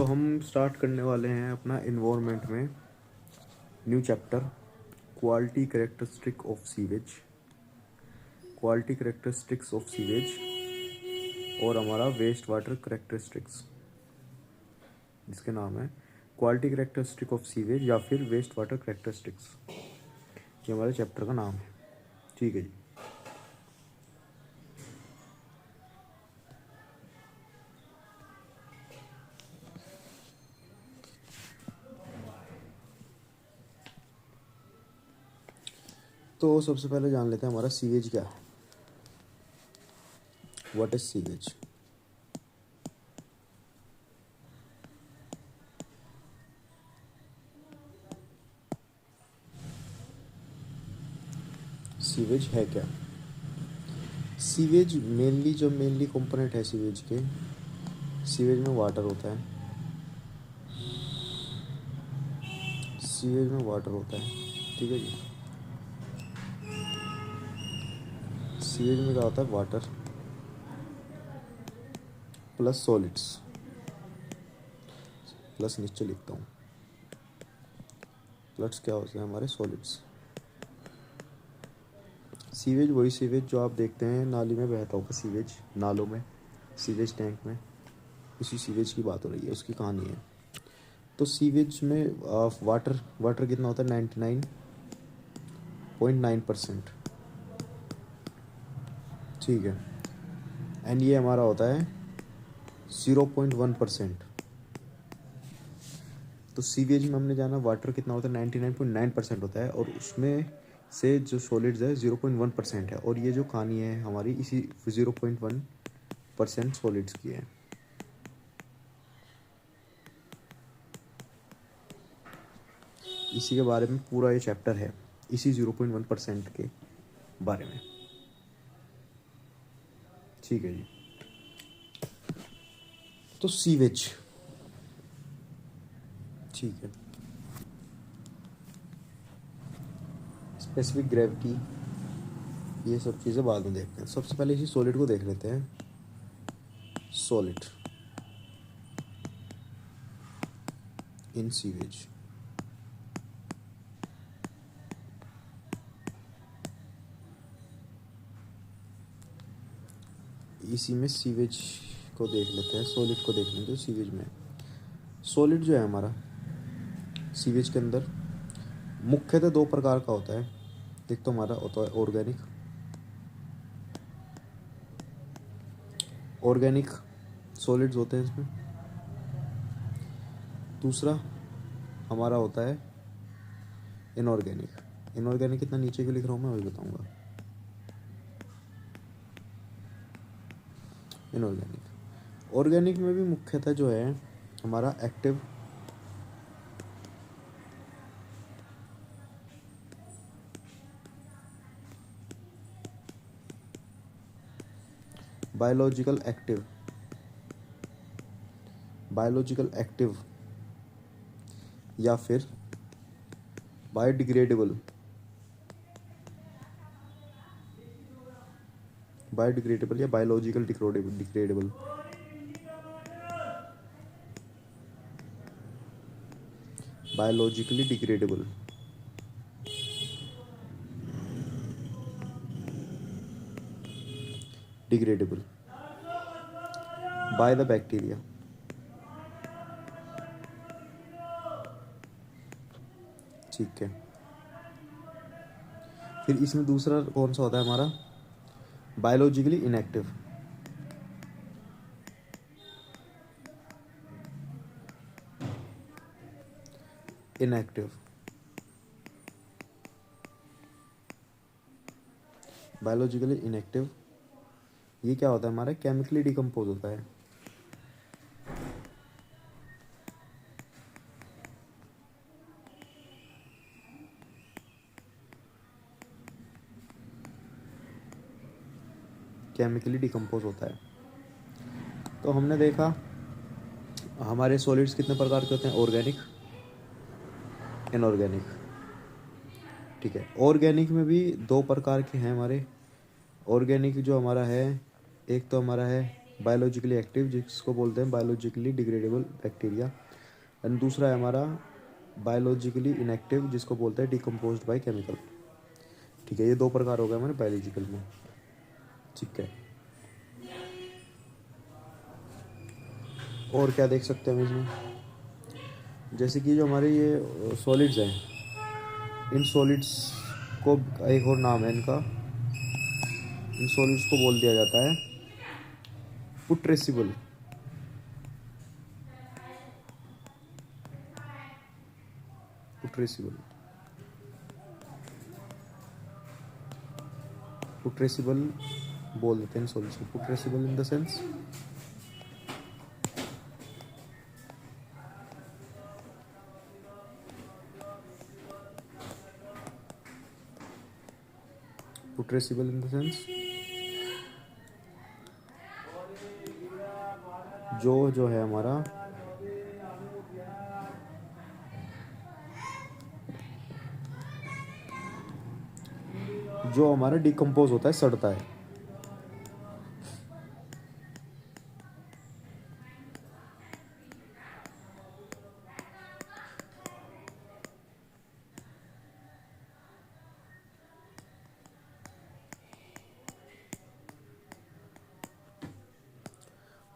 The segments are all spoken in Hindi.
तो हम स्टार्ट करने वाले हैं अपना इन्वायरमेंट में new chapter quality characteristic of sewage. Quality characteristics of sewage और हमारा वेस्ट वाटर करेक्टरिस्टिक्स, जिसके नाम है क्वालिटी करेक्टरिस्टिक ऑफ सीवेज या फिर वेस्ट वाटर करेक्टरिस्टिक्स। ये हमारे चैप्टर का नाम है। ठीक है जी। तो सबसे पहले जान लेते हैं हमारा सीवेज क्या है। What is sewage? सीवेज है क्या? सीवेज मेनली कंपोनेंट है सीवेज के। सीवेज में वाटर होता है। सीवेज में वाटर होता है, ठीक है जी। सीवेज में क्या होता है? वाटर प्लस सॉलिड्स, प्लस नीचे लिखता हूँ, प्लस क्या होता है हमारे सॉलिड्स। सीवेज वही सीवेज जो आप देखते हैं नाली में बहता होगा, सीवेज नालों में, सीवेज टैंक में, उसी सीवेज की बात हो रही है, उसकी कहानी है। तो सीवेज में वाटर कितना होता है? 99.9%, ठीक है। एंड ये हमारा होता है 0.1%। तो सीवेज में हमने जाना वाटर कितना होता है? 99.9% होता है, और उसमें से जो सॉलिड्स है 0.1% है, और ये जो कहानी है हमारी इसी 0.1% सॉलिड्स की है। इसी के बारे में पूरा ये चैप्टर है, इसी 0.1% के बारे में, ठीक है जी। तो सीवेज, ठीक है, स्पेसिफिक ग्रेविटी, ये सब चीज़ें बाद में देखते हैं। सबसे पहले इसी सॉलिड को देख लेते हैं। सॉलिड इन सीवेज, इसी में सीवेज को देख लेते हैं, सॉलिड को देख लेंगे सीवेज में। सॉलिड जो है हमारा सीवेज के अंदर मुख्यतः दो प्रकार का होता है। एक तो हमारा होता है ऑर्गेनिक सॉलिड्स होते हैं इसमें। दूसरा हमारा होता है इनऑर्गेनिक। इनऑर्गेनिक कितना नीचे क्यों लिख रहा हूँ मैं वही बताऊँगा। इनऑर्गेनिक, ऑर्गेनिक में भी मुख्यतः जो है हमारा एक्टिव, बायोलॉजिकल एक्टिव या फिर बायोडिग्रेडेबल या biological degradable. Biologically degradable, by the bacteria, ठीक है। फिर इसमें दूसरा कौन सा होता है हमारा? Biologically inactive. बायोलॉजिकली इनएक्टिव, ये क्या होता है हमारा? केमिकली डिकम्पोज होता है। केमिकली डिकम्पोज होता है। तो हमने देखा हमारे सॉलिड्स कितने प्रकार के होते हैं? ऑर्गेनिक, इनऑर्गेनिक, ठीक है। ऑर्गेनिक में भी दो प्रकार के हैं हमारे। ऑर्गेनिक जो हमारा है, एक तो हमारा है बायोलॉजिकली एक्टिव जिसको बोलते हैं बायोलॉजिकली डिग्रेडेबल बैक्टीरिया, एंड दूसरा है हमारा बायोलॉजिकली इनएक्टिव जिसको बोलते हैं डिकम्पोज्ड बाय केमिकल। ठीक है, ये दो प्रकार हो गए हमारे बायोलॉजिकल में। ठीक है, और क्या देख सकते हैं हम इसमें, जैसे कि जो हमारे ये सॉलिड्स हैं, इन सॉलिड्स को एक और नाम है इनका, इन सॉलिड्स को बोल दिया जाता है पुट्रेसिबल। पुट्रेसिबल पुट्रेसिबल बोल देते हैं सॉलिड्स को, putrescible in the sense putrescible in the sense जो है हमारा जो हमारा डिकम्पोज होता है, सड़ता है।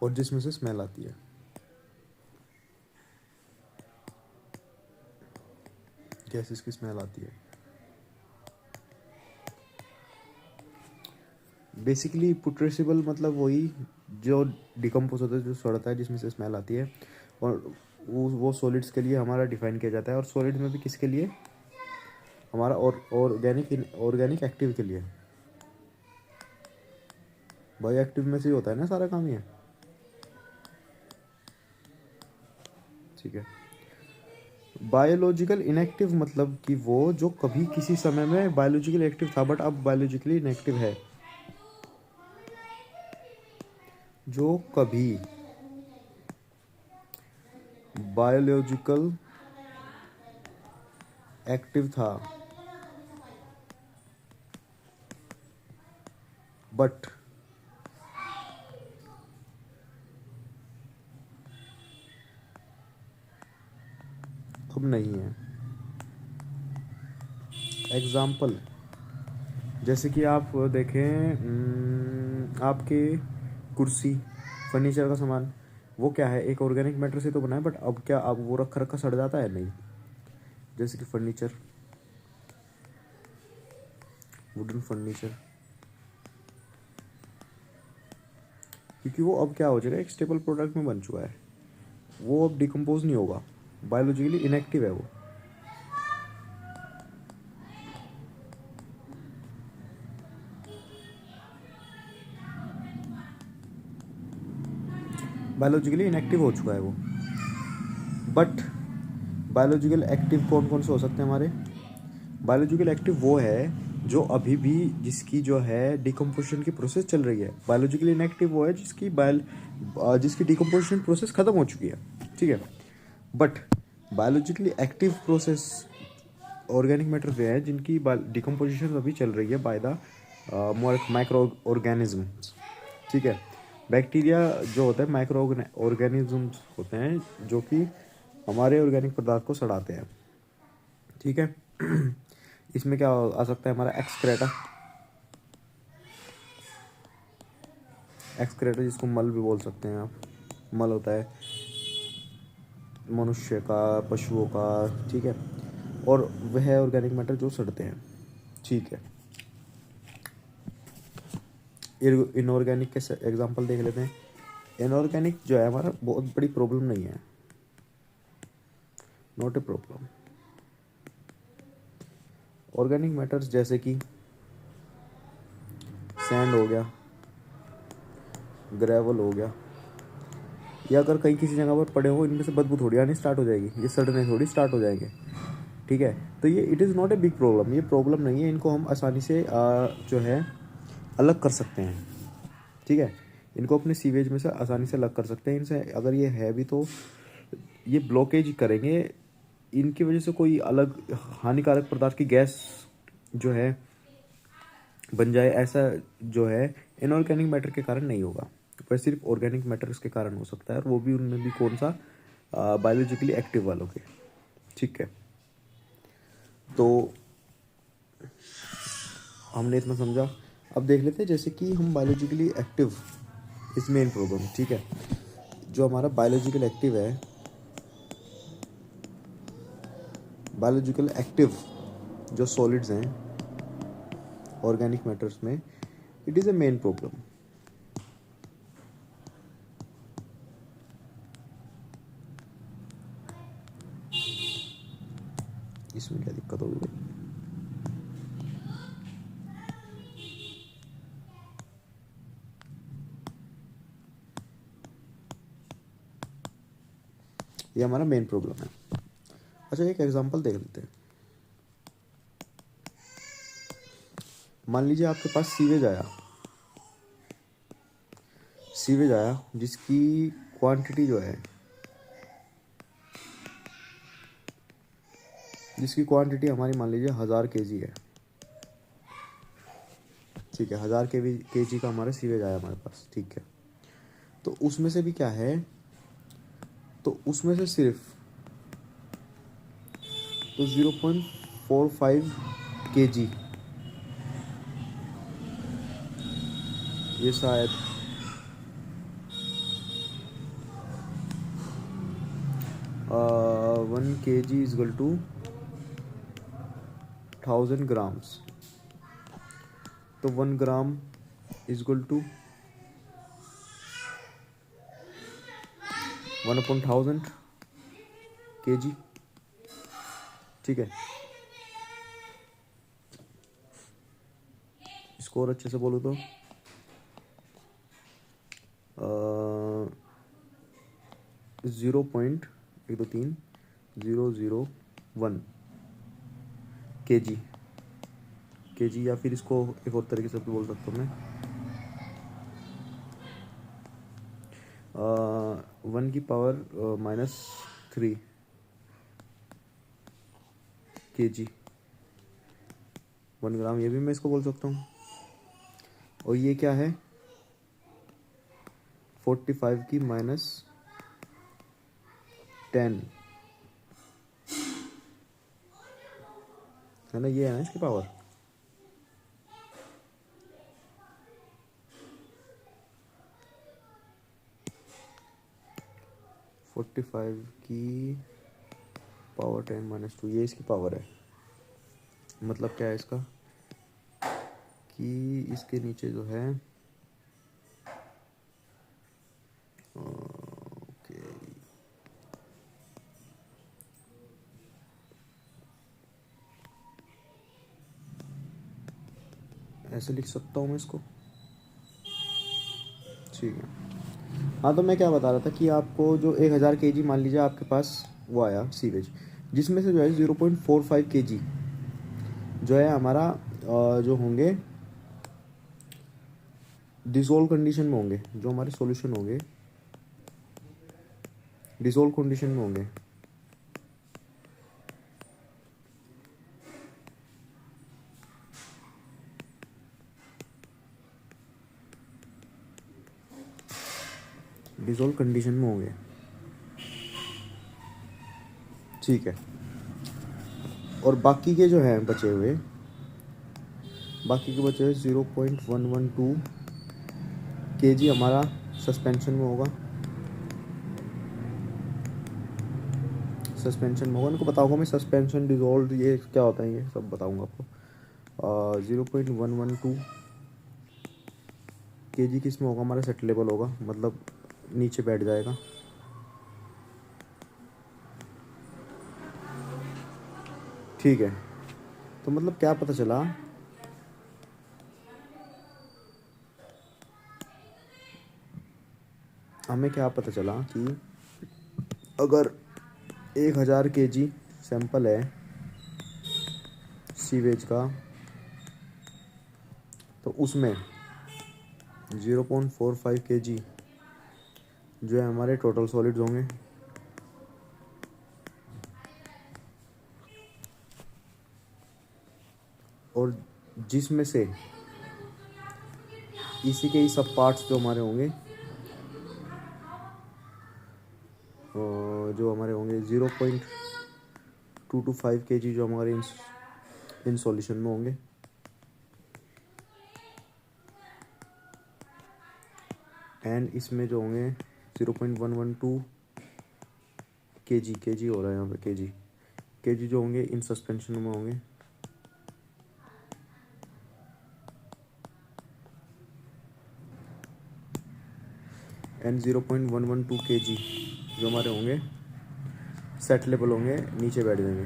और जिसमें से स्मेल आती है। गैसेस की स्मेल आती है। बेसिकली पुट्रेसिबल मतलब वही जो डिकम्पोज होता है, जो सड़ता है, जिसमें से स्मेल आती है। और वो सॉलिड्स के लिए हमारा डिफाइन किया जाता है, और सॉलिड में भी किसके लिए, हमारा और ऑर्गेनिक एक्टिव के लिए। बायो एक्टिव में से ही होता है ना सारा काम ये। ठीक है, बायोलॉजिकल इनएक्टिव मतलब कि वो जो कभी किसी समय में बायोलॉजिकल एक्टिव था बट अब बायोलॉजिकली इनएक्टिव है। जो कभी बायोलॉजिकल एक्टिव था बट अब नहीं है। एग्जाम्पल, जैसे कि आप देखें, आपके कुर्सी, फर्नीचर का सामान, वो क्या है, एक ऑर्गेनिक मैटर से तो बना है, बट अब क्या, अब वो रखा रखा सड़ जाता है? नहीं। जैसे कि फर्नीचर, वुडन फर्नीचर, क्योंकि वो अब क्या हो जाएगा, एक स्टेबल प्रोडक्ट में बन चुका है, वो अब डिकम्पोज नहीं होगा, बायोलॉजिकली इनएक्टिव है वो। बायोलॉजिकली इनएक्टिव हो चुका है वो। बट बायोलॉजिकल एक्टिव कौन कौन से हो सकते हैं हमारे? बायोलॉजिकल एक्टिव वो है जो अभी भी, जिसकी जो है डिकम्पोजिशन की प्रोसेस चल रही है। बायोलॉजिकली इनएक्टिव वो है जिसकी डिकम्पोजिशन प्रोसेस खत्म हो चुकी है। ठीक है, but biologically active process organic matter वे हैं जिनकी डिकम्पोजिशन अभी चल रही है बाय द माइक्रो ऑर्गेनिजम्स। ठीक है, बैक्टीरिया जो होता है माइक्रो ऑर्गेनिजम्स होते हैं जो कि हमारे ऑर्गेनिक पदार्थ को सड़ाते हैं। ठीक है, इसमें क्या आ सकता है हमारा एक्सक्रेटा। एक्सक्रेटा जिसको मल भी बोल सकते हैं आप। मल होता है मनुष्य का, पशुओं का। ठीक है, और वह ऑर्गेनिक मैटर जो सड़ते हैं। ठीक है, इनऑर्गेनिक के एग्जांपल देख लेते हैं। इनऑर्गेनिक जो है हमारा बहुत बड़ी प्रॉब्लम नहीं है, not a problem. Organic matters जैसे कि सैंड हो गया, ग्रेवल हो गया, या अगर कहीं किसी जगह पर पड़े हो, इनमें से बदबू थोड़ी आनी स्टार्ट हो जाएगी, ये सड़ने थोड़ी स्टार्ट हो जाएंगे। ठीक है, तो ये it is not a big problem, ये प्रॉब्लम नहीं है, इनको हम आसानी से जो है अलग कर सकते हैं। ठीक है, इनको अपने सीवेज में से आसानी से अलग कर सकते हैं। इनसे अगर ये है भी तो ये ब्लॉकेज करेंगे, इनकी वजह से कोई अलग हानिकारक प्रदार्थ की गैस जो है बन जाए, ऐसा जो है इनऑर्गेनिक मैटर के कारण नहीं होगा। वह सिर्फ ऑर्गेनिक मैटर्स के कारण हो सकता है, और वो भी उनमें भी कौन सा, बायोलॉजिकली एक्टिव वालों के। ठीक है, तो हमने इतना समझा। अब देख लेते हैं जैसे कि हम biologically active is main problem. ठीक है, जो हमारा बायोलॉजिकल एक्टिव है, बायोलॉजिकल एक्टिव जो सॉलिड्स हैं ऑर्गेनिक मैटर्स में, it is a main problem. इसमें क्या दिक्कत होगी भाई? ये हमारा मेन प्रॉब्लम है। अच्छा, एक एग्जांपल देख लेते हैं। मान लीजिए आपके पास सीवेज आया जिसकी क्वांटिटी जो है, जिसकी क्वांटिटी हमारी मान लीजिए 1000 kg है। ठीक है, 1000 kg का हमारा सीवेज आया हमारे पास। ठीक है, तो उसमें से भी क्या है, तो उसमें से सिर्फ तो 0.45 kg ये शायद 1 kg is equal to 1000 grams। तो 1 gram is equal to 1/1000 kg। ठीक है, इसको और अच्छे से बोलो तो 0.1 kg, या फिर इसको एक और तरीके से बोल सकता हूँ मैं, 1 की पावर -3 kg, 1 ग्राम, ये भी मैं इसको बोल सकता हूँ। और ये क्या है, 45 की -10 है ना, ये है ना इसकी पावर। फोर्टी फाइव की पावर 10 - 2, ये इसकी पावर है। मतलब क्या है इसका, कि इसके नीचे जो है, ओके, ऐसे लिख सकता हूँ मैं इसको। ठीक है, हाँ, तो मैं क्या बता रहा था कि आपको जो 1000 kg मान लीजिए आपके पास वो आया सीवेज, जिसमें से जो है 0.45 kg जो है हमारा जो होंगे डिसोल्व कंडीशन में होंगे, जो हमारे सॉल्यूशन होंगे डिसोल्व कंडीशन में होंगे। डिसोल्व कंडीशन में होंगे। ठीक है, और बाकी के जो हैं बचे हुए, बाकी के बचे हुए 0.112 kg हमारा सस्पेंशन में होगा। सस्पेंशन में होगा, उनको बताऊंगा मैं, सस्पेंशन, डिसॉल्व, ये क्या होता है, ये सब बताऊंगा आपको। 0.112 kg किस में होगा, हमारा सेटलेबल होगा, मतलब नीचे बैठ जाएगा। ठीक है, तो मतलब क्या पता चला, हमें क्या पता चला कि अगर 1000 kg सैंपल है सीवेज का, तो उसमें 0.45 kg जो है हमारे टोटल सॉलिड्स होंगे, और जिसमें से इसी के ही सब पार्ट्स जो हमारे होंगे जो हमारे होंगे 0.225 kg जो हमारे इन सॉल्यूशन में होंगे। एंड इसमें जो होंगे 0.112 kg हो रहा है यहाँ पे, केजी जो होंगे इन सस्पेंशन में होंगे। एंड 0.112 kg जो हमारे होंगे सेट लेवल होंगे, नीचे बैठ जाएंगे।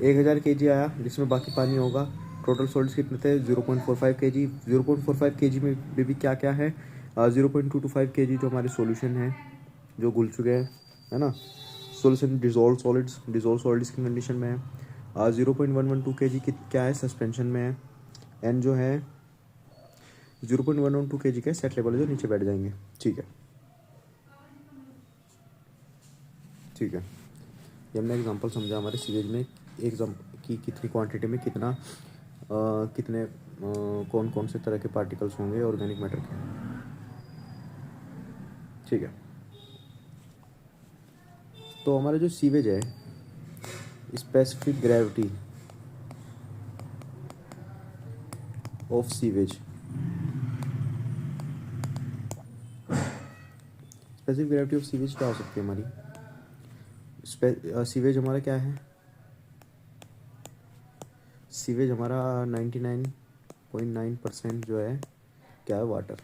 1000 kg आया जिसमें बाकी पानी होगा। टोटल सॉलिड्स कितने थे? 0.45 kg। 0.45 kg में भी क्या क्या है? 0.225 kg जो हमारे सॉल्यूशन है जो घुल चुके हैं, है ना। सॉल्यूशन डिजोल्व सॉलिड्स की कंडीशन में है। 0.112 kg क्या है? सस्पेंशन में है। एंड जो है 0.112 kg का सेट लेवल है जो नीचे बैठ जाएंगे। ठीक है, ठीक है। ये हमने एग्जांपल समझा हमारे सीवेज में की कितनी क्वांटिटी में कितने कौन कौन से तरह के पार्टिकल्स होंगे ऑर्गेनिक मैटर के। ठीक है, तो हमारा जो सीवेज है, specific gravity of sewage, specific gravity of sewage क्या हो सकती है हमारी? सीवेज हमारा क्या है? सीवेज हमारा 99.9% जो है क्या है? Water.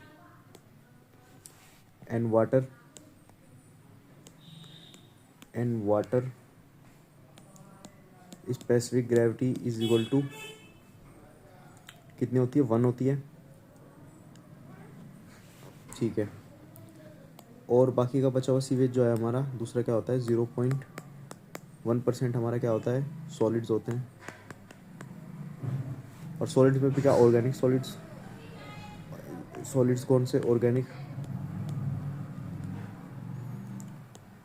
And water specific gravity is equal to कितनी होती है? 1 होती है। ठीक है, और बाकी का बचा हुआ सीवेज जो है हमारा दूसरा क्या होता है? 0.1% हमारा क्या होता है? सॉलिड्स होते हैं। और सॉलिड्स में भी क्या? ऑर्गेनिक सॉलिड्स कौन से?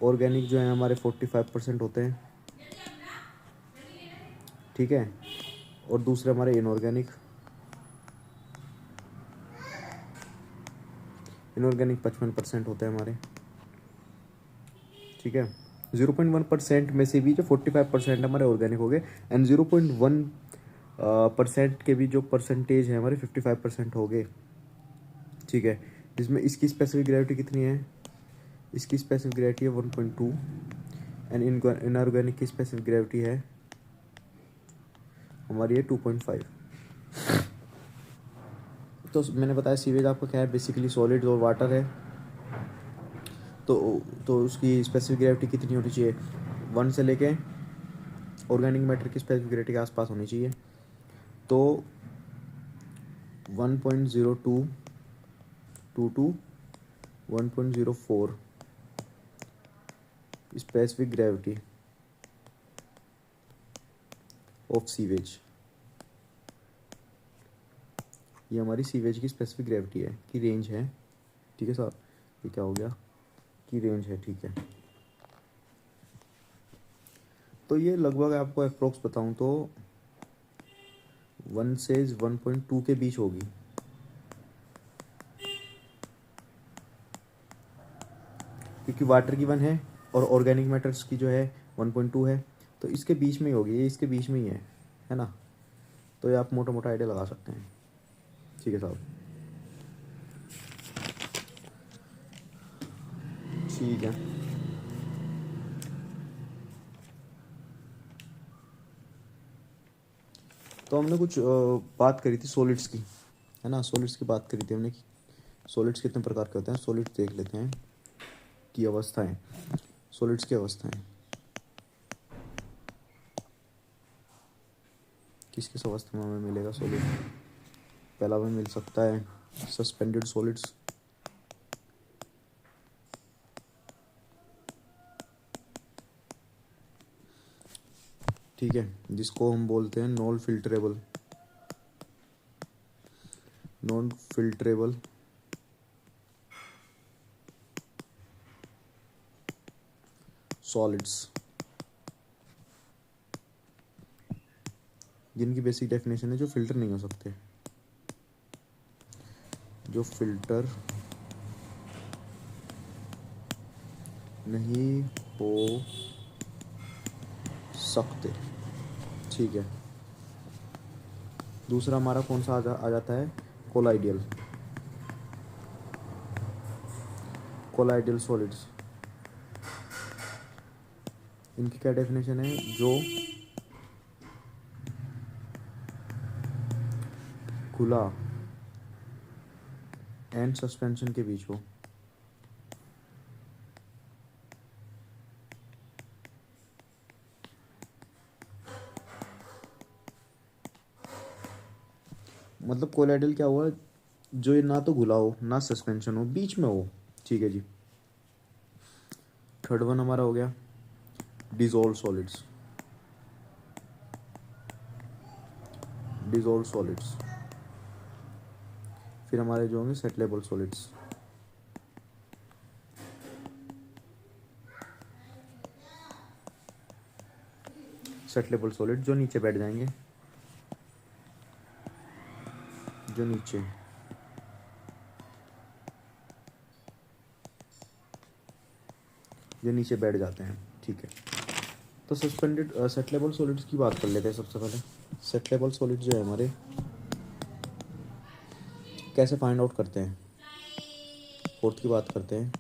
ऑर्गेनिक जो है हमारे 45% होते हैं। ठीक है, और दूसरे हमारे इनऑर्गेनिक 55% होते हैं हमारे। ठीक है, 0.1% में से भी जो 45% हमारे ऑर्गेनिक हो गए। एंड 0.1% के भी जो परसेंटेज है हमारे 55% हो गए। ठीक है, जिसमें इसकी स्पेसिफिक ग्रेविटी कितनी है? इसकी स्पेसिफिक ग्रेविटी है 1.2। एंड इनऑर्गेनिक की स्पेसिफिक ग्रेविटी है हमारी है 2.5। तो मैंने बताया सीवेज आपको क्या है? बेसिकली सॉलिड और वाटर है। तो उसकी स्पेसिफिक ग्रेविटी कितनी होनी चाहिए? 1 से लेके ऑर्गेनिक मैटर की स्पेसिफिक ग्रेविटी के आसपास होनी चाहिए। तो 1.02 to 1.04 specific gravity of sewage, ये हमारी सीवेज की स्पेसिफिक ग्रेविटी है, की रेंज है। ठीक है साहब, ये क्या हो गया? की रेंज है। ठीक है, तो ये लगभग आपको अप्रोक्स बताऊं तो 1 से 1.2 के बीच होगी। क्योंकि वाटर की 1 है और ऑर्गेनिक मैटर्स की जो है 1.2 है, तो इसके बीच में ही होगी, ये इसके बीच में ही है ना। तो ये आप मोटा मोटा आइडिया लगा सकते हैं। ठीक है साहब, ठीक है। तो हमने कुछ बात करी थी सॉलिड्स की, है ना। सॉलिड्स की बात करी थी हमने कि सॉलिड्स कितने प्रकार के होते हैं। सॉलिड्स देख लेते हैं की अवस्थाएं, सॉलिड्स की अवस्थाएं किस किस अवस्था में हमें मिलेगा सॉलिड? पहला हमें मिल सकता है सस्पेंडेड सॉलिड्स। ठीक है, जिसको हम बोलते हैं नॉन फिल्ट्रेबल सॉलिड्स, जिनकी बेसिक डेफिनेशन है जो फिल्टर नहीं हो सकते, जो फिल्टर नहीं हो सकते। ठीक है, दूसरा हमारा कौन सा आ जाता है? कोलाइडियल। कोलाइडियल सॉलिड्स, इनकी क्या डेफिनेशन है? जो खुला एंड सस्पेंशन के बीच हो। मतलब कोलाइडल क्या हुआ? जो ये ना तो घुला हो ना सस्पेंशन हो, बीच में हो। ठीक है जी। थर्ड वन हमारा हो गया डिजोल्व सॉलिड्स। डिजोल्व सॉलिड्स, फिर हमारे जो होंगे सेटलेबल सॉलिड्स। सेटलेबल सॉलिड जो नीचे बैठ जाएंगे, जो नीचे बैठ जाते हैं। ठीक है, तो सस्पेंडेड सेटलेबल सॉलिड्स की बात कर लेते हैं सबसे पहले। सेटलेबल सॉलिड जो है हमारे, कैसे फाइंड आउट करते हैं? फोर्थ की बात करते हैं।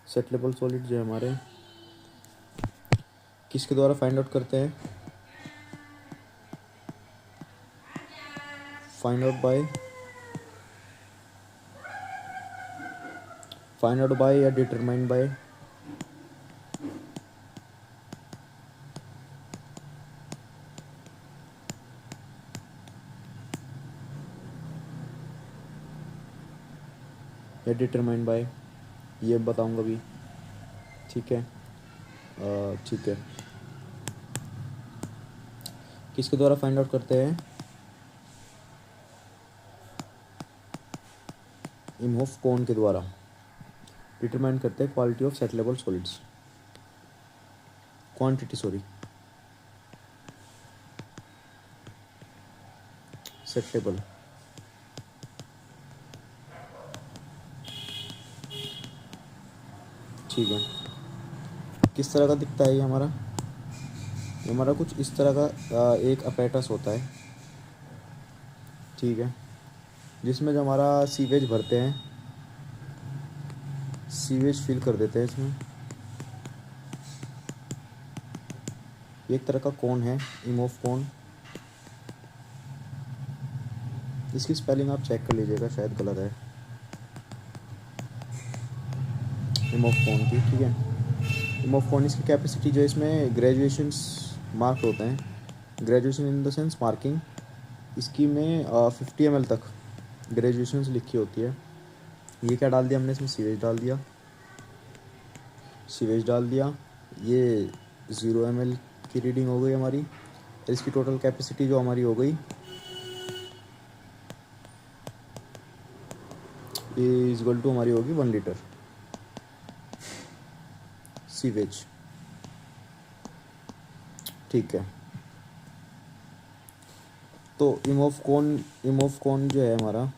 सेटलेबल सॉलिड जो है हमारे, किसके द्वारा फाइंड आउट करते हैं? फाइंड आउट बाय या डिटरमाइन बाय? या डिटरमाइन बाय, ये बताऊंगा भी। ठीक है, ठीक है। किसके द्वारा फाइंड आउट करते हैं? इम्होफ कौन के द्वारा डिटरमाइन करते हैं quality of settleable solids, quantity sorry, settleable. ठीक है, किस तरह का दिखता है ये हमारा? ये हमारा कुछ इस तरह का एक अपैटस होता है। ठीक है, जिसमें जो हमारा सीवेज भरते हैं, सीवेज फिल कर देते हैं इसमें। ये एक तरह का कोन है, इमोफ कोन। इसकी स्पेलिंग आप चेक कर लीजिएगा, शायद गलत है, इमोफ कोन की। ठीक है, इमोफ कोन, इसकी कैपेसिटी जो है, इसमें ग्रेजुएशंस मार्क होते हैं। Graduation in the sense marking. इसकी में 50 ml तक ग्रेजुएशंस लिखी होती है। ये क्या डाल दिया हमने इसमें? सीवेज डाल दिया, ये 0 ml की रीडिंग हो गई हमारी। इसकी टोटल कैपेसिटी जो हमारी हो गई इज इक्वल टू हमारी होगी 1 लीटर सीवेज। ठीक है, तो इमोफ कोन जो है हमारा,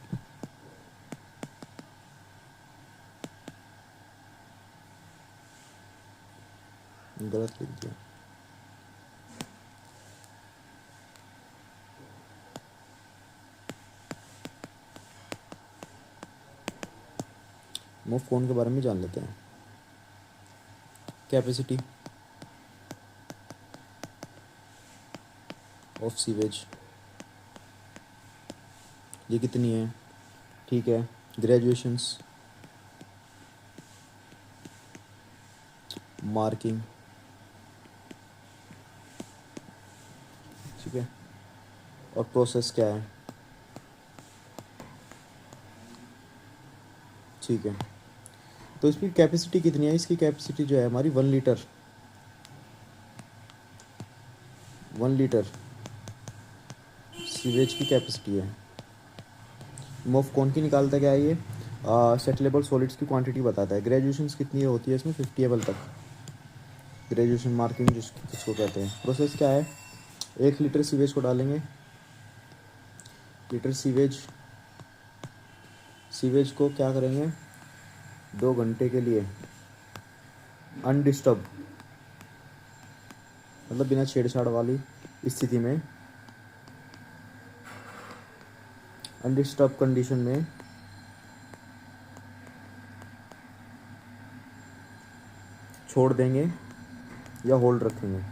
गलत लिख दिया। इमोफ कोन के बारे में जान लेते हैं। कैपेसिटी ऑफ सीवेज ये कितनी है? ठीक है, ग्रेजुएशंस, मार्किंग। ठीक है, और प्रोसेस क्या है? ठीक है, तो इसकी कैपेसिटी कितनी है? इसकी कैपेसिटी जो है हमारी 1 लीटर, 1 लीटर सीवेज की कैपेसिटी है। इमोफ कौन की निकालता क्या है ये? सेटलेबल सॉलिड्स की क्वांटिटी बताता है। ग्रेजुएशंस कितनी होती है इसमें? 50 ml तक। ग्रेजुएशन मार्किंग जिसको कहते हैं। प्रोसेस क्या है, 1 लीटर सीवेज को डालेंगे। लीटर सीवेज को क्या करेंगे, 2 घंटे के लिए अनडिस्टर्ब, मतलब बिना छेड़छाड़ वाली स्थिति में, अनडिस्टर्ब कंडीशन में छोड़ देंगे या होल्ड रखेंगे।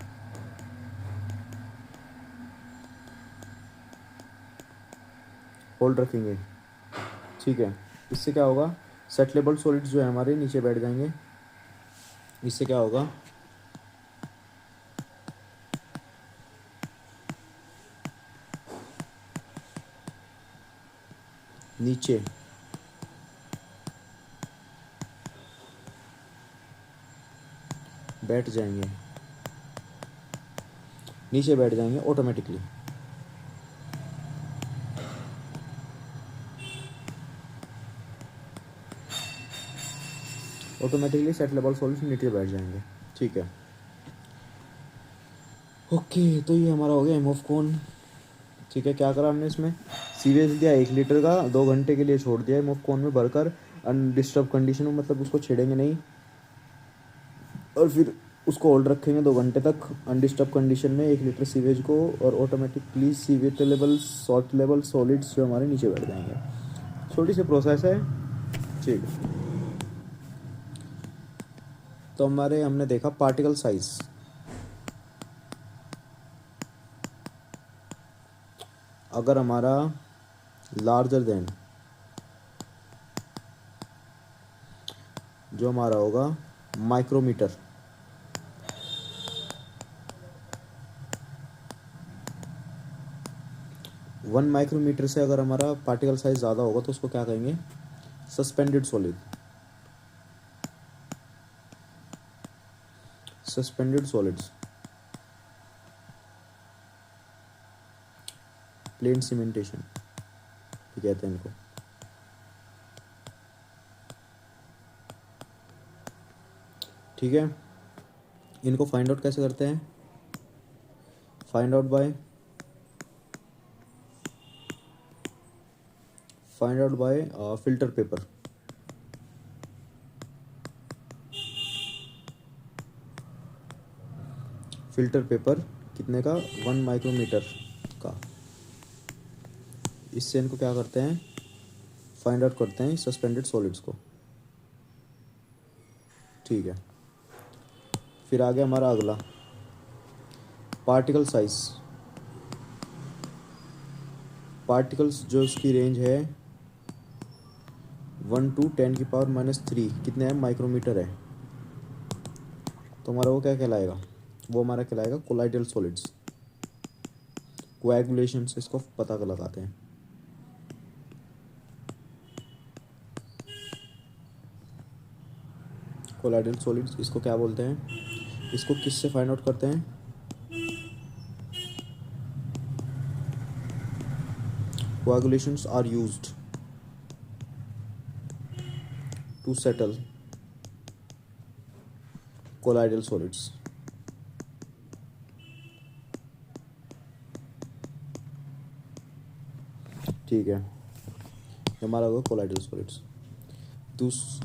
होल्ड रखेंगे, ठीक है। इससे क्या होगा, सेटलेबल सॉलिड्स जो है हमारे नीचे बैठ जाएंगे। इससे क्या होगा, नीचे बैठ जाएंगे, नीचे बैठ जाएंगे ऑटोमेटिकली। ऑटोमेटिकली सेटलेबल सॉलिड्स नीचे बैठ जाएंगे, ठीक है। ओके, तो ये हमारा हो गया हेमोफकोन, ठीक है। क्या करा हमने इसमें, सीवेज दिया 1 लीटर का, 2 घंटे के लिए छोड़ दिया हेमोफकोन में भरकर अनडिस्टर्ब कंडीशन में, मतलब उसको छेड़ेंगे नहीं, और फिर उसको होल्ड रखेंगे 2 घंटे तक अनडिस्टर्ब कंडीशन में 1 लीटर सीवेज को, और ऑटोमेटिकली सीवेटेबल सॉल्ट लेवल सॉलिड्स जो हमारे नीचे बैठ जाएंगे। छोटी सी प्रोसेस है, ठीक है। तो हमने देखा पार्टिकल साइज। अगर हमारा लार्जर देन, जो हमारा होगा माइक्रोमीटर, वन माइक्रोमीटर से अगर हमारा पार्टिकल साइज ज़्यादा होगा तो उसको क्या कहेंगे, suspended solid. Suspended solids, plain sedimentation ये कहते हैं इनको। ठीक है, इनको फाइंड आउट कैसे करते हैं, find out by filter paper. Filter paper कितने का, 1 माइक्रोमीटर का। इससे इनको क्या करते हैं, फाइंड आउट करते हैं सस्पेंडेड सॉलिड्स को, ठीक है। फिर आगे हमारा अगला पार्टिकल साइज। पार्टिकल्स जो इसकी रेंज है 1 to 10⁻³ कितने हैं, माइक्रोमीटर है। तो हमारा वो क्या कहलाएगा, वो हमारा कहलाएगा कोलाइडल सॉलिड्स। कोएगुलेशन से इसको पता लगाते हैं। कोलाइडल सॉलिड्स इसको क्या बोलते हैं, इसको किससे फाइंड आउट करते हैं, coagulations are used to settle colloidal solids. ठीक है, हमारा होगा कोलाइडल सॉलिड्स।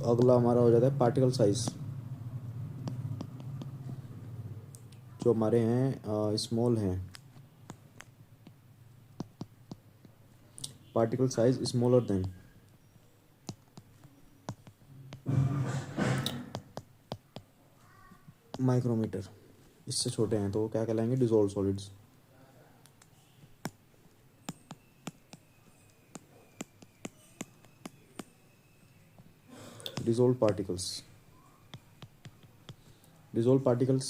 अगला हमारा हो जाता है पार्टिकल साइज। जो हमारे हैं स्मॉल हैं, particle size smaller than micrometer, इससे छोटे हैं, तो वो क्या कहलाएंगे, डिसॉल्व सॉलिड्स। डिसॉल्व पार्टिकल्स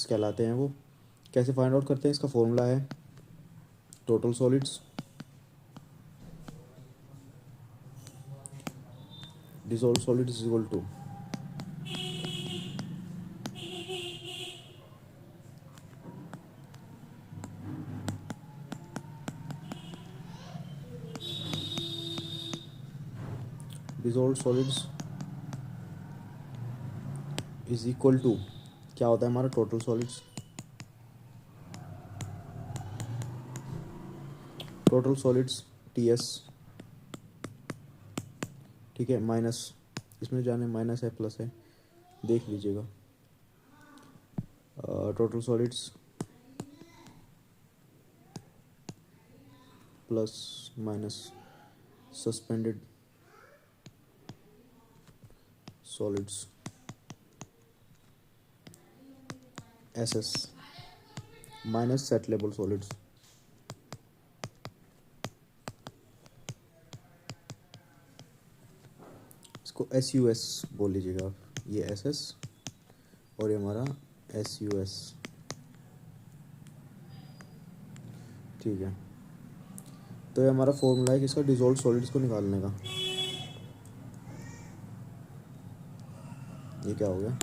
कहलाते हैं वो। कैसे फाइंड आउट करते हैं, इसका फॉर्मूला है total solids dissolve solids is equal to dissolved solids is equal to क्या होता है हमारा total solids? Total solids TS, ठीक है, माइनस, इसमें जाने माइनस है प्लस है, देख लीजिएगा। Total solids plus minus suspended solids SS minus settleable solids. इसको SUS बोल लीजिएगा आप, ये SS और ये हमारा SUS, ठीक है। तो ये हमारा फॉर्मूला है किसका? डिजोल्व सॉलिड्स को निकालने का। ये क्या हो गया?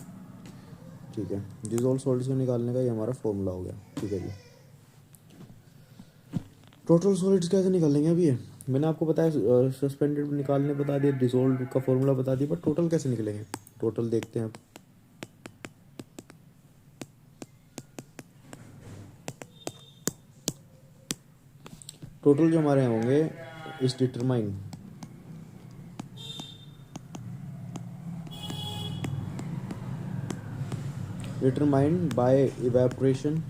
ठीक है, डिजोल्व सॉलिड्स को निकालने का ये हमारा फॉर्मूला हो गया, ठीक है जी। टोटल सॉलिड्स कैसे निकालेंगे? अभी ये मैंने आपको बताया, सस्पेंडेड निकालने बता दिया, डिजोल्व का फॉर्मूला बता दिया, पर टोटल कैसे निकलेंगे? टोटल देखते हैं अब। टोटल जो हमारे होंगे इस determined by evaporation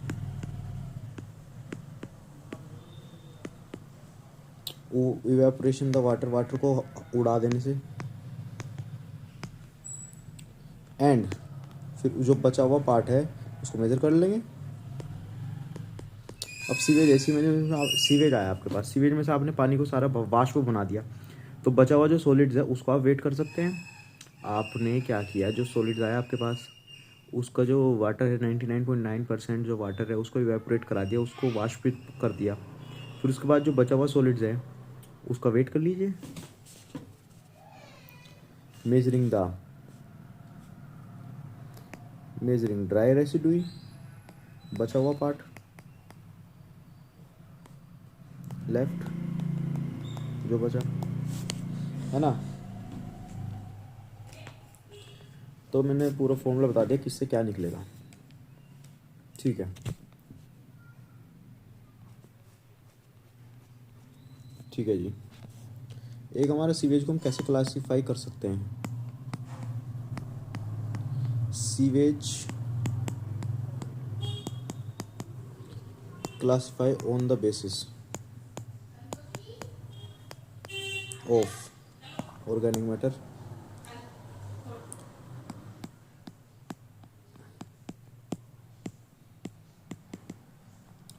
the water को उड़ा देने से, एंड फिर जो बचा हुआ पार्ट है उसको मेजर कर लेंगे। अब सीवेज है, सीवेज आया आपके पास, सीवेज में से आपने पानी को सारा वाष्प बना दिया, तो बचा हुआ जो सॉलिड्स है उसको आप वेट कर सकते हैं। आपने क्या किया, जो सॉलिड्स आया आपके पास उसका जो वाटर है 99.9% जो वाटर है उसको इवेपोरेट करा दिया, उसको वाष्पित कर दिया। फिर उसके बाद जो बचा हुआ सॉलिड्स है उसका वेट कर लीजिए। मेजरिंग ड्राई रेसिड्यू, बचा हुआ पार्ट लेफ्ट जो बचा है ना। तो मैंने पूरा फॉर्मूला बता दिया किससे क्या निकलेगा, ठीक है। ठीक है जी। एक हमारे सीवेज को हम कैसे क्लासीफाई कर सकते हैं? Sewage classify on the basis of organic matter,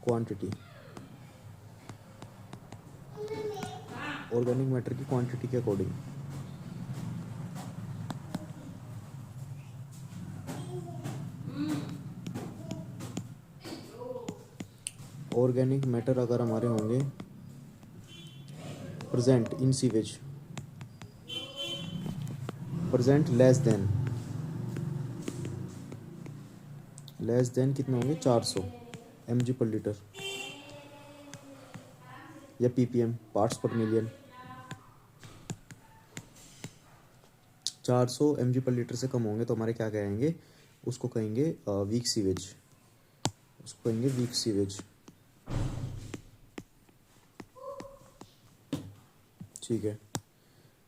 quantity, organic matter की क्वांटिटी के अकॉर्डिंग। ऑर्गेनिक मैटर अगर हमारे होंगे present in sewage, present less than कितने होंगे? 400 mg पर लीटर या ppm पार्ट्स पर मिलियन। 400 mg पर लीटर से कम होंगे तो हमारे क्या कहेंगे? उसको कहेंगे वीक सीवेज, उसको कहेंगे वीक सीवेज, ठीक है।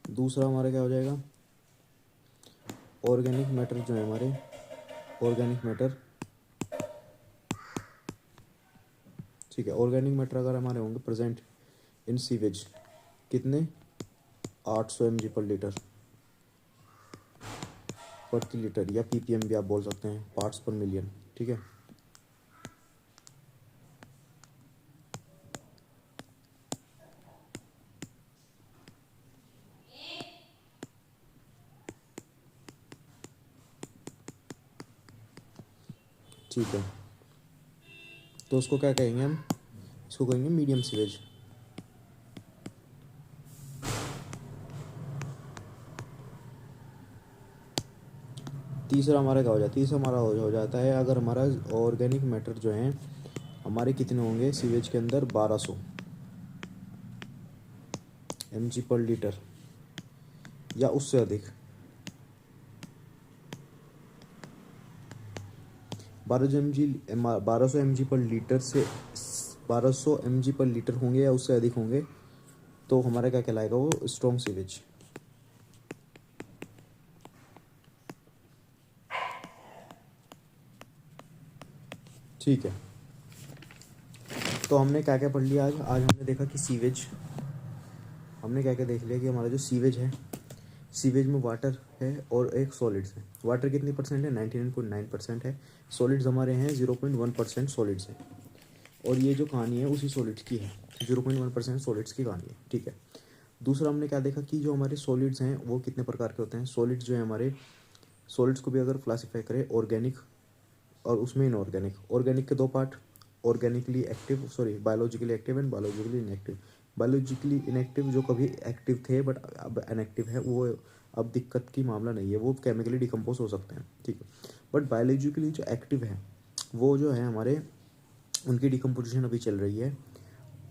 दूसरा हमारा क्या हो जाएगा? ऑर्गेनिक मैटर जो है हमारे, ऑर्गेनिक मैटर, ठीक है। ऑर्गेनिक मैटर अगर हमारे होंगे प्रेजेंट इन सीवेज कितने? 800 mg पर लीटर, प्रति लीटर, या ppm भी आप बोल सकते हैं, पार्ट्स पर मिलियन, ठीक है। ठीक है, तो उसको क्या कहेंगे हम? इसको कहेंगे मीडियम सीवेज। तीसरा हमारा क्या हो जाता है? तीसरा हमारा हो जाता है अगर हमारा ऑर्गेनिक मैटर जो है हमारे कितने होंगे सीवेज के अंदर? 1200 mg पर लीटर या उससे अधिक, 1200 mg पर लीटर से 1200 mg पर लीटर होंगे या उससे अधिक होंगे तो हमारा क्या कहलाएगा, वो स्ट्रॉन्ग सीवेज। ठीक है, तो हमने क्या क्या पढ़ लिया आज हमने देखा कि सीवेज, हमने क्या क्या देख लिया कि हमारा जो सीवेज है, सीवेज में वाटर है और एक सॉलिड्स है। वाटर कितनी परसेंट है, 99.9% है। सॉलिड्स हमारे हैं 0.1% सॉलिड्स है। और ये जो कहानी है उसी सॉलिड्स की है, 0.1% सॉलिड्स की कहानी है। ठीक है, दूसरा हमने क्या देखा कि जो हमारे सॉलिड्स हैं वो कितने प्रकार के होते हैं। सॉलिड्स जो है हमारे, सॉलिड्स को भी अगर क्लासीफाई करें, ऑर्गेनिक और उसमें इनऑर्गेनिक। ऑर्गेनिक के दो part, organically active, biologically active and biologically inactive. Biologically inactive जो कभी एक्टिव थे बट अब इनएक्टिव है, वो अब दिक्कत की मामला नहीं है, वो केमिकली डिकम्पोज हो सकते हैं। ठीक है, बट बायोलॉजिकली जो एक्टिव है वो जो है हमारे, उनकी डिकम्पोजिशन अभी चल रही है,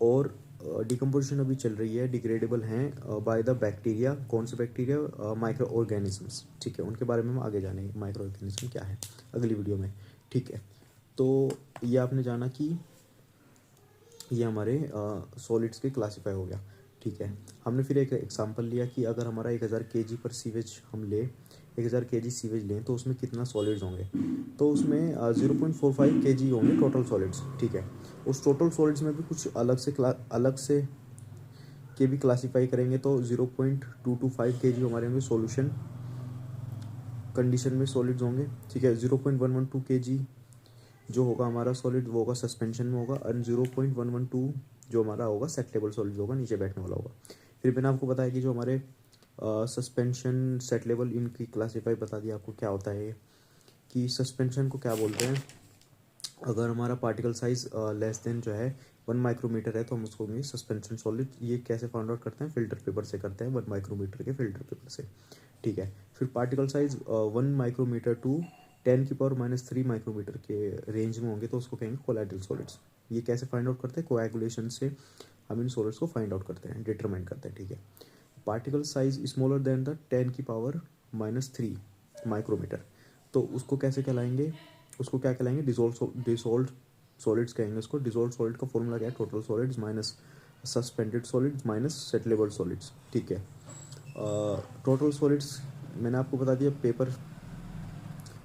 और डिकम्पोजिशन अभी चल रही है, डिग्रेडेबल हैं बाय द बैक्टीरिया। कौन से बैक्टीरिया, माइक्रो ऑर्गेनिजम्स। ठीक है, उनके बारे में हम आगे जानेंगे, माइक्रो ऑर्गेनिज्म क्या है अगली वीडियो में। ठीक है, तो ये आपने जाना कि ये हमारे सॉलिड्स के क्लासीफाई हो गया। ठीक है, हमने फिर एक एग्जांपल लिया कि अगर हमारा 1000 kg पर सीवेज हम ले, 1000 kg सीवेज लें तो उसमें कितना सॉलिड्स होंगे, तो उसमें 0.45 kg होंगे टोटल सॉलिड्स। ठीक है, उस टोटल सॉलिड्स में भी कुछ अलग से के भी क्लासीफाई करेंगे, तो 0.225 kg हमारे होंगे सॉल्यूशन कंडीशन में सॉलिड्स होंगे। ठीक है, 0.112 kg जो होगा हमारा सॉलिड वो होगा सस्पेंशन में होगा, और 0.112 जो हमारा होगा सेट लेवल सॉलिड होगा, नीचे बैठने वाला होगा। फिर मैंने आपको बताया कि जो हमारे सस्पेंशन सेट लेवल, इनकी क्लासीफाई बता दिया आपको क्या होता है, कि सस्पेंशन को क्या बोलते हैं। अगर हमारा पार्टिकल साइज लेस देन जो है 1 माइक्रोमीटर है तो हम उसको कहेंगे सस्पेंशन सॉलिड। ये कैसे फाइंड आउट करते हैं, फिल्टर पेपर से करते हैं, 1 माइक्रोमीटर के फिल्टर पेपर से। ठीक है, फिर particle size 1 micrometer to 10⁻³ micrometer के रेंज में होंगे तो उसको कहेंगे कोलाइडल सॉलिड्स। ये कैसे फाइंड आउट करते हैं, कोएगुलेशन से हम इन सॉलिड्स को फाइंड आउट करते हैं, डिटरमाइन करते हैं। ठीक है, particle size smaller than the 10⁻³ micrometer, तो उसको कैसे कहलाएंगे, उसको क्या कहलाएंगे, डिसॉल्व्ड सॉलिड्स कहेंगे उसको। डिसॉल्व्ड सॉलिड का फॉर्मूला क्या है, total solids minus suspended solids minus set level solids. ठीक है, टोटल सॉलिड्स मैंने आपको बता दिया, पेपर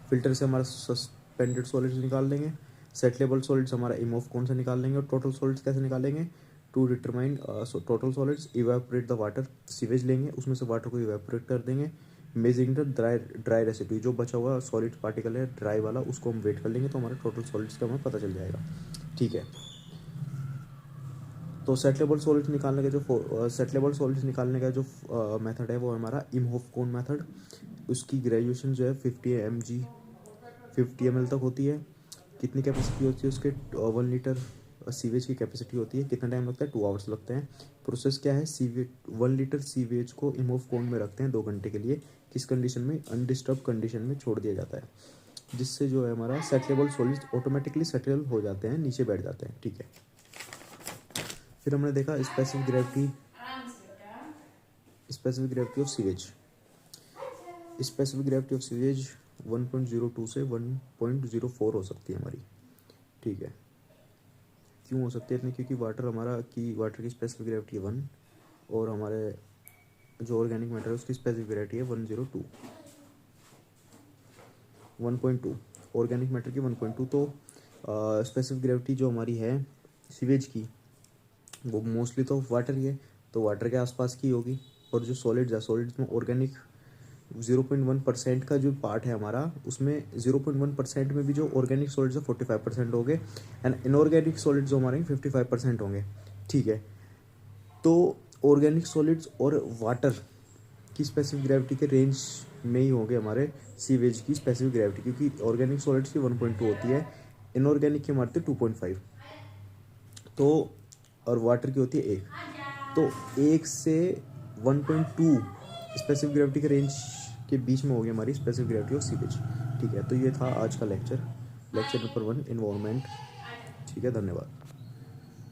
फिल्टर से हमारा सस्पेंडेड सॉलिड्स निकाल लेंगे, सेट लेवल सॉलिड्स हमारा इमोफ कौन सा निकाल लेंगे, और टोटल सॉलिड्स कैसे निकालेंगे, to determine total solids evaporate the water. Sewage लेंगे, उसमें से वाटर को इवेपोरेट कर देंगे, मेजरिंग द ड्राई रेसिड्यू, जो बचा हुआ सॉलिड पार्टिकल है ड्राई वाला उसको हम वेट कर लेंगे, तो हमारे टोटल सॉलिड्स का हमें पता चल जाएगा। ठीक है, तो सेट लेवल सॉलिड्स निकालने का जो मेथड है वो हमारा इमहोफ कोन मेथड। उसकी ग्रेजुएशन जो है 50 ml तक होती है। कितनी कैपेसिटी होती है उसके, 1 लीटर सीवेज की कैपेसिटी होती है। कितना टाइम लगता है, 2 आवर्स लगते हैं। प्रोसेस क्या है, 1 लीटर सीवेज को इमोफ कोन में रखते हैं 2 घंटे के लिए। किस कंडीशन में, अनडिस्टर्ब कंडीशन में छोड़ दिया जाता है, जिससे जो है हमारा set level solids automatically settle हो जाते हैं, नीचे बैठ जाते हैं। ठीक है, फिर हमने देखा specific gravity of sewage. Specific gravity of sewage 1.02 से 1.04 हो सकती है हमारी। ठीक है, क्यों हो सकती है इतनी, क्योंकि वाटर की स्पेसिफिक ग्रेविटी है 1 और हमारे जो ऑर्गेनिक मैटर है उसकी स्पेसिफिक ग्रेविटी है 1.2 ऑर्गेनिक मैटर की 1.2। तो स्पेसिफिक ग्रेविटी जो हमारी है सीवेज की वो मोस्टली तो वाटर ही है, तो वाटर के आसपास की होगी। और जो सॉलिड्स में ऑर्गेनिक 0.1% का जो पार्ट है हमारा, उसमें 0.1% में भी जो ऑर्गेनिक सॉलिड्स है 45% होंगे, एंड इनऑर्गेनिक सॉलिड्स जो हमारे 55% होंगे। ठीक है, तो ऑर्गेनिक सॉलिड्स और वाटर की स्पेसिफिक ग्रेविटी के रेंज में ही होंगे हमारे सीवेज की स्पेसिफिक ग्रेविटी, क्योंकि ऑर्गेनिक सॉलिड्स की 1.2 होती है, इनऑर्गेनिक की हमारे 2.5, तो और वाटर की होती है 1, तो 1 से 1.2 स्पेसिफिक ग्रेविटी के रेंज के बीच में होगी हमारी स्पेसिफिक ग्रेविटी ऑफ सीवेज। ठीक है, तो ये था आज का लेक्चर नंबर 1 एनवायरनमेंट। ठीक है, धन्यवाद।